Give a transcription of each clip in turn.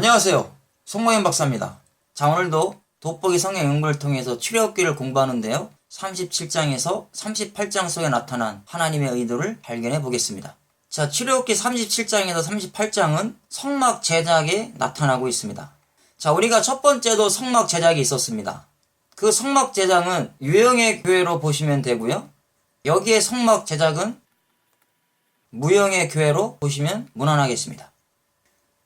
안녕하세요. 송모현 박사입니다. 자, 오늘도 돋보기 성경 연구를 통해서 출애굽기를 공부하는데요. 37장에서 38장 속에 나타난 하나님의 의도를 발견해 보겠습니다. 자, 출애굽기 37장에서 38장은 성막 제작에 나타나고 있습니다. 자, 우리가 첫 번째도 성막 제작이 있었습니다. 그 성막 제작은 유형의 교회로 보시면 되고요. 여기에 성막 제작은 무형의 교회로 보시면 무난하겠습니다.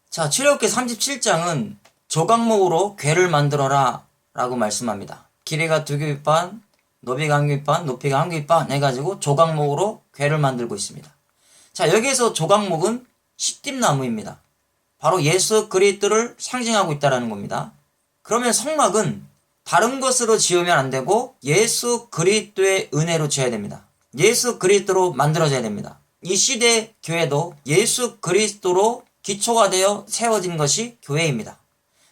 자, 출애굽기 37장은 조각목으로 궤를 만들어라 라고 말씀합니다. 길이가 2규빗 반, 너비가 1규빗 반, 높이가 1규빗 반 해가지고 조각목으로 궤를 만들고 있습니다. 자, 여기에서 조각목은 시띠나무입니다. 바로 예수 그리스도를 상징하고 있다는 겁니다. 그러면 성막은 다른 것으로 지으면 안 되고 예수 그리스도의 은혜로 지어야 됩니다. 예수 그리스도로 만들어져야 됩니다. 이 시대 교회도 예수 그리스도로 기초가 되어 세워진 것이 교회입니다.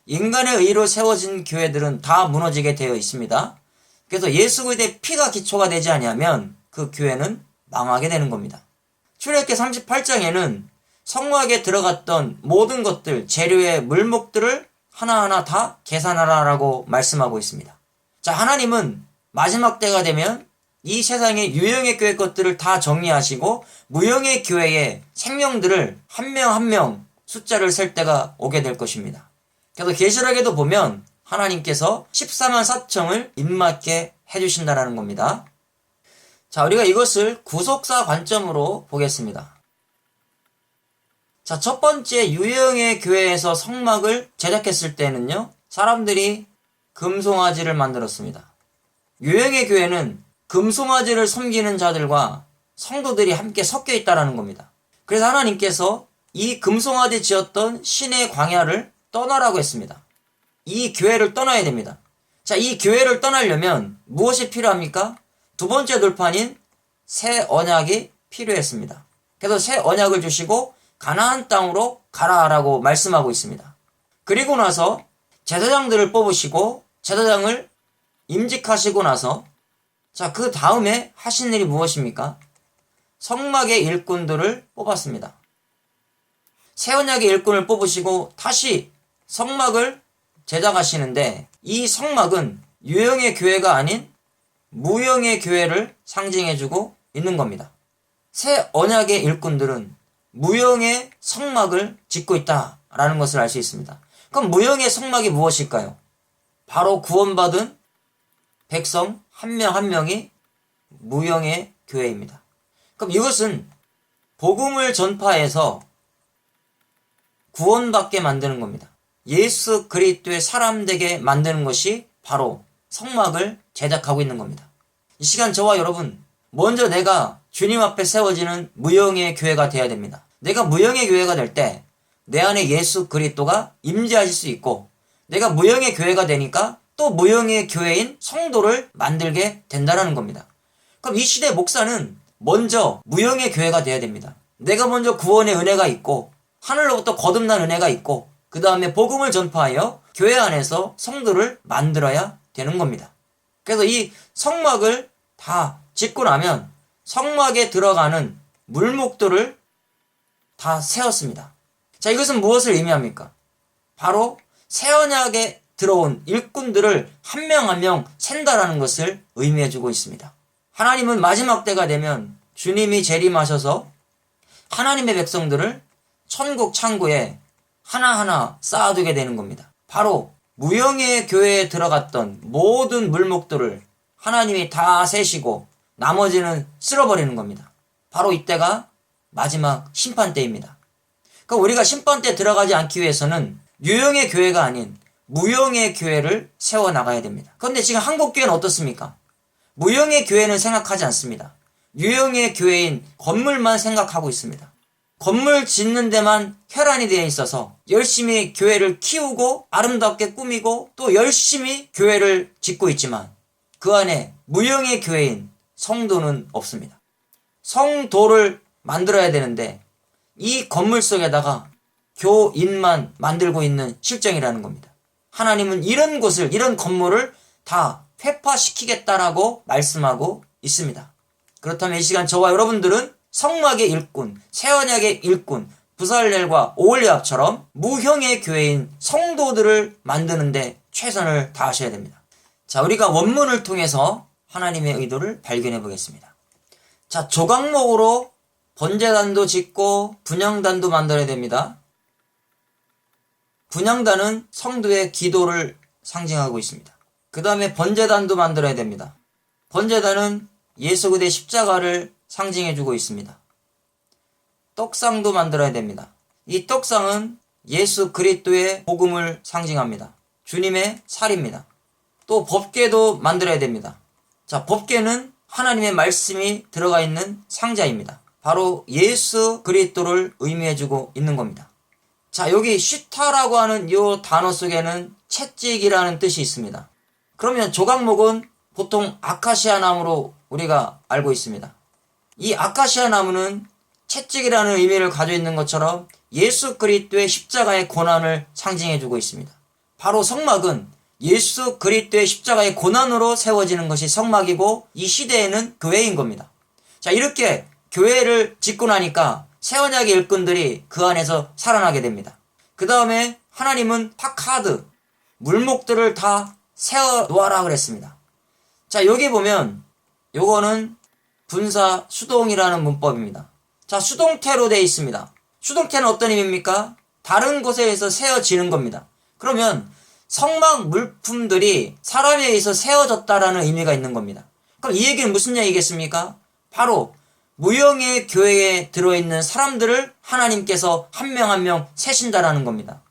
인간의 의로 세워진 교회들은 다 무너지게 되어 있습니다. 그래서 예수 그리스도의 피가 기초가 되지 아니하면 그 교회는 망하게 되는 겁니다. 출애굽기 38장에는 성막에 들어갔던 모든 것들, 재료의 물목들을 하나하나 다 계산하라라고 말씀하고 있습니다. 자, 하나님은 마지막 때가 되면 이 세상의 유형의 교회 것들을 다 정리하시고 무형의 교회의 생명들을 한 명 한 명 숫자를 셀 때가 오게 될 것입니다. 그래서 계시록에도 보면 하나님께서 14만 4청을 입맞게 해주신다는 겁니다. 자, 우리가 이것을 구속사 관점으로 보겠습니다. 자, 첫 번째 유형의 교회에서 성막을 제작했을 때는요, 사람들이 금송아지를 만들었습니다. 유형의 교회는 금송아지를 섬기는 자들과 성도들이 함께 섞여 있다는 겁니다. 그래서 하나님께서 이 금송아지 지었던 신의 광야를 떠나라고 했습니다. 이 교회를 떠나야 됩니다. 자, 이 교회를 떠나려면 무엇이 필요합니까? 두 번째 돌판인 새 언약이 필요했습니다. 그래서 새 언약을 주시고 가나안 땅으로 가라라고 말씀하고 있습니다. 그리고 나서 제사장들을 뽑으시고 제사장을 임직하시고 나서 자, 그 다음에 하신 일이 무엇입니까? 성막의 일꾼들을 뽑았습니다. 새 언약의 일꾼을 뽑으시고 다시 성막을 제작하시는데 이 성막은 유형의 교회가 아닌 무형의 교회를 상징해주고 있는 겁니다. 새 언약의 일꾼들은 무형의 성막을 짓고 있다라는 것을 알 수 있습니다. 그럼 무형의 성막이 무엇일까요? 바로 구원받은 백성 한 명 한 명이 무형의 교회입니다. 그럼 이것은 복음을 전파해서 구원받게 만드는 겁니다. 예수 그리스도의 사람 되게 만드는 것이 바로 성막을 제작하고 있는 겁니다. 이 시간 저와 여러분, 먼저 내가 주님 앞에 세워지는 무형의 교회가 되어야 됩니다. 내가 무형의 교회가 될 때 내 안에 예수 그리스도가 임재하실 수 있고, 내가 무형의 교회가 되니까 또 무형의 교회인 성도를 만들게 된다는 겁니다. 그럼 이 시대 목사는 먼저 무형의 교회가 되어야 됩니다. 내가 먼저 구원의 은혜가 있고 하늘로부터 거듭난 은혜가 있고 그 다음에 복음을 전파하여 교회 안에서 성도를 만들어야 되는 겁니다. 그래서 이 성막을 다 짓고 나면 성막에 들어가는 물목들을 다 세웠습니다. 자, 이것은 무엇을 의미합니까? 바로 새 언약에 들어온 일꾼들을 한 명 한 명 센다라는 것을 의미해주고 있습니다. 하나님은 마지막 때가 되면 주님이 재림하셔서 하나님의 백성들을 천국 창고에 하나하나 쌓아두게 되는 겁니다. 바로 무형의 교회에 들어갔던 모든 물목들을 하나님이 다 세시고 나머지는 쓸어버리는 겁니다. 바로 이때가 마지막 심판 때입니다. 그러니까 우리가 심판 때 들어가지 않기 위해서는 유형의 교회가 아닌 무형의 교회를 세워나가야 됩니다. 그런데 지금 한국교회는 어떻습니까? 무형의 교회는 생각하지 않습니다. 유형의 교회인 건물만 생각하고 있습니다. 건물 짓는 데만 혈안이 되어 있어서 열심히 교회를 키우고 아름답게 꾸미고 또 열심히 교회를 짓고 있지만 그 안에 무형의 교회인 성도는 없습니다. 성도를 만들어야 되는데 이 건물 속에다가 교인만 만들고 있는 실정이라는 겁니다. 하나님은 이런 곳을, 이런 건물을 다 회파시키겠다라고 말씀하고 있습니다. 그렇다면 이 시간 저와 여러분들은 성막의 일꾼, 새 언약의 일꾼, 부살렐과 오홀리압처럼 무형의 교회인 성도들을 만드는데 최선을 다하셔야 됩니다. 자, 우리가 원문을 통해서 하나님의 의도를 발견해 보겠습니다. 자, 조각목으로 번제단도 짓고 분향단도 만들어야 됩니다. 분향단은 성도의 기도를 상징하고 있습니다. 그 다음에 번제단도 만들어야 됩니다. 번제단은 예수 그리스도의 십자가를 상징해주고 있습니다. 떡상도 만들어야 됩니다. 이 떡상은 예수 그리스도의 복음을 상징합니다. 주님의 살입니다. 또 법궤도 만들어야 됩니다. 자, 법궤는 하나님의 말씀이 들어가 있는 상자입니다. 바로 예수 그리스도를 의미해주고 있는 겁니다. 자, 여기 쉬타라고 하는 이 단어 속에는 채찍이라는 뜻이 있습니다. 그러면 조각목은 보통 아카시아 나무로 우리가 알고 있습니다. 이 아카시아 나무는 채찍이라는 의미를 가지고 있는 것처럼 예수 그리스도의 십자가의 고난을 상징해주고 있습니다. 바로 성막은 예수 그리스도의 십자가의 고난으로 세워지는 것이 성막이고 이 시대에는 교회인 겁니다. 자, 이렇게 교회를 짓고 나니까 새 언약의 일꾼들이 그 안에서 살아나게 됩니다. 그 다음에 하나님은 파카드, 물목들을 다 세워 놓아라 그랬습니다. 자, 여기 보면 요거는 분사 수동이라는 문법입니다. 자, 수동태로 되어 있습니다. 수동태는 어떤 의미입니까? 다른 곳에서 세워지는 겁니다. 그러면 성막 물품들이 사람에 의해서 세워졌다라는 의미가 있는 겁니다. 그럼 이 얘기는 무슨 얘기겠습니까? 바로 무형의 교회에 들어있는 사람들을 하나님께서 한 명 한 명 세신다라는 겁니다.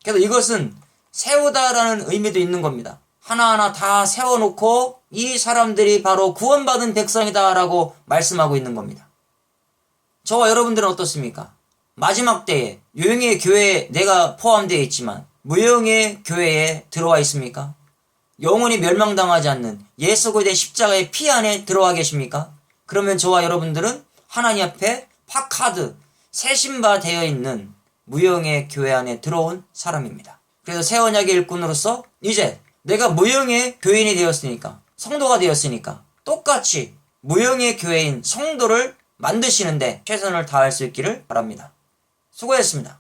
그래서 이것은 세우다라는 의미도 있는 겁니다. 하나하나 다 세워놓고 이 사람들이 바로 구원받은 백성이다라고 말씀하고 있는 겁니다. 저와 여러분들은 어떻습니까? 마지막 때에 유형의 교회에 내가 포함되어 있지만 무형의 교회에 들어와 있습니까? 영원히 멸망당하지 않는 예수 그리스도의 십자가의 피 안에 들어와 계십니까? 그러면 저와 여러분들은 하나님 앞에 파카드, 세신바 되어 있는 무형의 교회 안에 들어온 사람입니다. 그래서 새 언약의 일꾼으로서 이제 내가 무형의 교인이 되었으니까, 성도가 되었으니까 똑같이 무형의 교회인 성도를 만드시는데 최선을 다할 수 있기를 바랍니다. 수고했습니다.